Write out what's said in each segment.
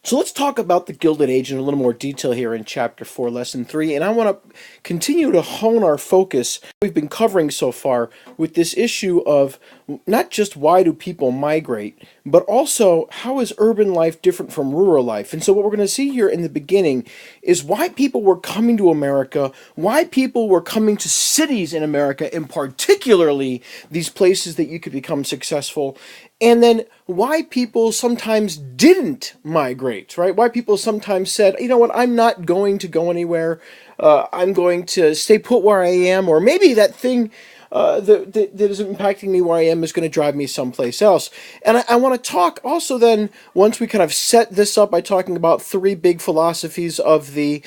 So let's talk about the Gilded Age in a little more detail here in Chapter 4, Lesson 3. And I want to continue to hone our focus we've been covering so far with this issue of not just why do people migrate, but also how is urban life different from rural life. And so what we're going to see here in the beginning is why people were coming to America, why people were coming to cities in America, and particularly these places that you could become successful, and then why people sometimes didn't migrate, right? Why people sometimes said, you know what, I'm not going to go anywhere. I'm going to stay put where I am, or maybe that thing that is impacting me where I am is going to drive me someplace else. And I want to talk also then, once we kind of set this up by talking about three big philosophies of the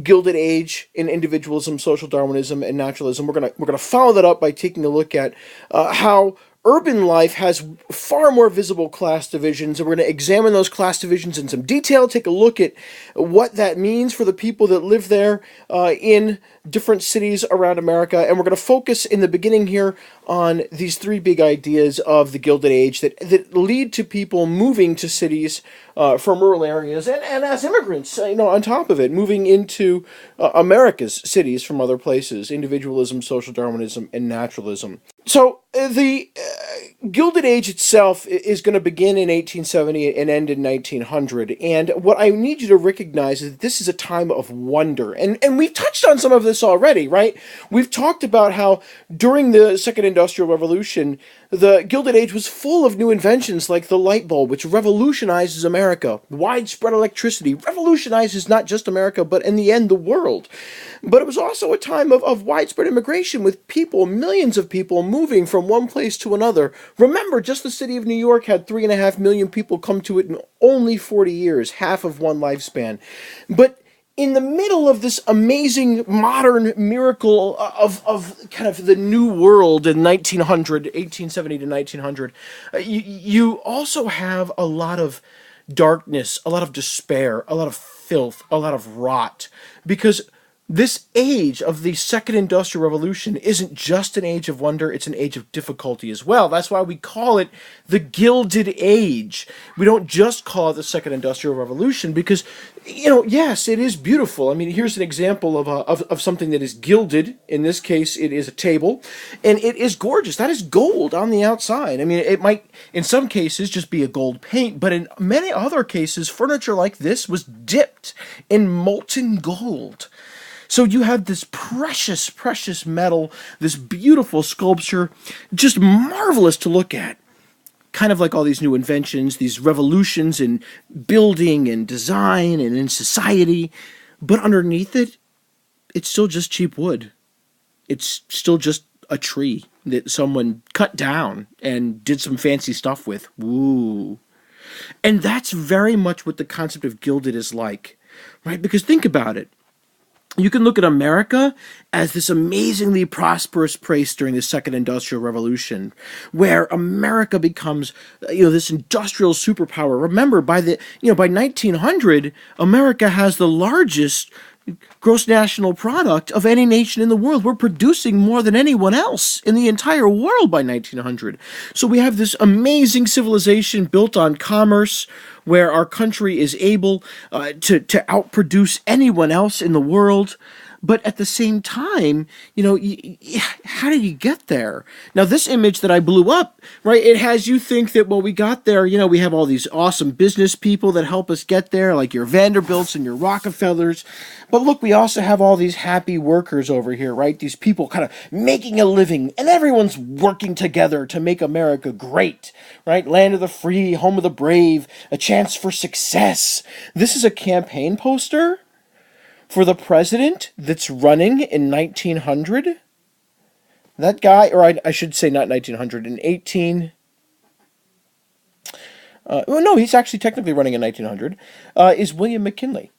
Gilded Age in individualism, social Darwinism, and naturalism. We're gonna follow that up by taking a look at how urban life has far more visible class divisions, and we're going to examine those class divisions in some detail, take a look at what that means for the people that live there in different cities around America, and we're going to focus in the beginning here on these three big ideas of the Gilded Age that lead to people moving to cities from rural areas, and as immigrants, on top of it, moving into America's cities from other places: individualism, social Darwinism, and naturalism. So the Gilded Age itself is going to begin in 1870 and end in 1900. And what I need you to recognize is that this is a time of wonder. And we've touched on some of this already, right? We've talked about how during the Second Industrial Revolution, the Gilded Age was full of new inventions like the light bulb, which revolutionizes America. Widespread electricity revolutionizes not just America, but in the end, the world. But it was also a time of widespread immigration with people, millions of people moving from one place to another. Remember, just the city of New York had 3.5 million people come to it in only 40 years, half of one lifespan. But in the middle of this amazing modern miracle of kind of the new world in 1870 to 1900, you also have a lot of darkness, a lot of despair, a lot of filth, a lot of rot, because this age of the Second Industrial Revolution isn't just an age of wonder, it's an age of difficulty as well. That's why we call it the Gilded Age. We don't just call it the Second Industrial Revolution because, yes, it is beautiful. I mean, here's an example of something that is gilded. In this case, it is a table, and it is gorgeous. That is gold on the outside. I mean, it might, in some cases, just be a gold paint, but in many other cases, furniture like this was dipped in molten gold. So you have this precious, precious metal, this beautiful sculpture, just marvelous to look at. Kind of like all these new inventions, these revolutions in building and design and in society. But underneath it, it's still just cheap wood. It's still just a tree that someone cut down and did some fancy stuff with. Woo. And that's very much what the concept of gilded is like, right? Because think about it. You can look at America as this amazingly prosperous place during the Second Industrial Revolution, where America becomes, this industrial superpower. Remember, by 1900, America has the largest gross national product of any nation in the world. We're producing more than anyone else in the entire world by 1900. So we have this amazing civilization built on commerce, where our country is able to outproduce anyone else in the world. But at the same time, how did you get there? Now, this image that I blew up, right, it has you think that, well, we got there, we have all these awesome business people that help us get there, like your Vanderbilts and your Rockefellers. But look, we also have all these happy workers over here, right? These people kind of making a living, and everyone's working together to make America great, right? Land of the free, home of the brave, a chance for success. This is a campaign poster for the president that's running in 1900. That guy, or I should say not 1900, in 18... well, no, he's actually technically running in 1900, is William McKinley.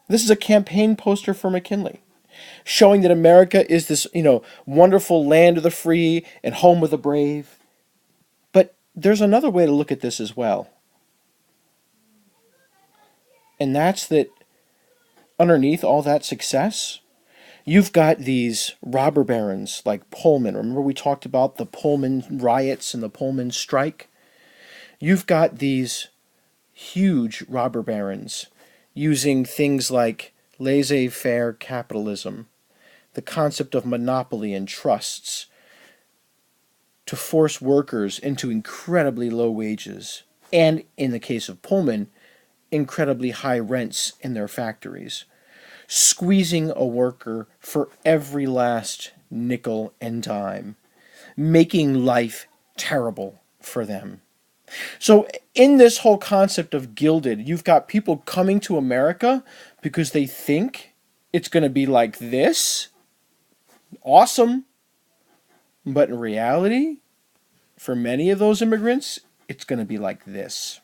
This is a campaign poster for McKinley, showing that America is this, wonderful land of the free and home of the brave. But there's another way to look at this as well. And that's that underneath all that success, you've got these robber barons like Pullman. Remember we talked about the Pullman riots and the Pullman strike? You've got these huge robber barons using things like laissez-faire capitalism, the concept of monopoly and trusts, to force workers into incredibly low wages, and in the case of Pullman, incredibly high rents in their factories, squeezing a worker for every last nickel and dime, making life terrible for them. So in this whole concept of gilded, you've got people coming to America because they think it's going to be like this. Awesome. But in reality, for many of those immigrants, it's going to be like this.